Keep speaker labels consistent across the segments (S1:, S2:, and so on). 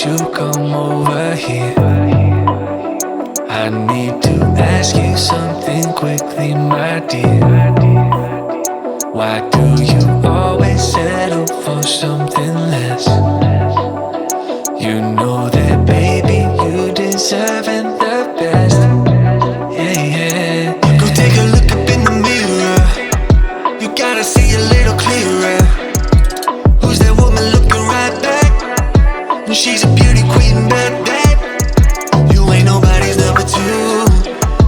S1: you come over here? I need to ask you something quickly, my dear. Why do you always settle for something less? You know that, baby, you deserving the best. Yeah, yeah. Go take a look up in the mirror. You gotta see a little clearer. Who's that woman looking right back? She's a beauty queen, bad, bad. You ain't nobody's number two.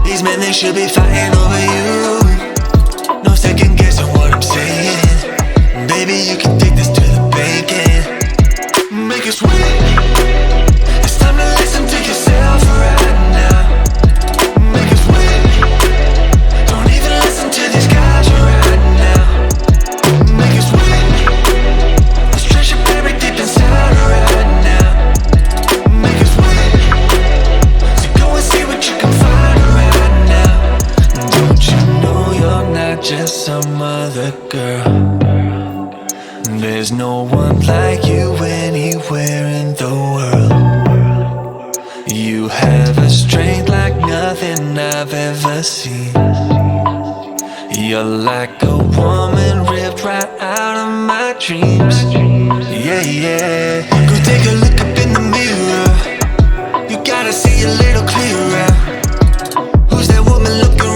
S1: These men, they should be fighting over you. No second guessing what I'm saying. Baby, you can take this to the bank and make it sweet. It's time to listen to yourself right now. Make it sweet. Don't even listen to these guys right now. Make it sweet. Let's treasure buried deep inside right now. Make it sweet. So go and see what you can find right now. Don't you know you're not just some other girl? There's no one like you anywhere in the world. You have a strength like nothing I've ever seen. You're like a woman ripped right out of my dreams. Yeah, yeah. Go take a look up in the mirror. You gotta see a little clearer. Who's that woman looking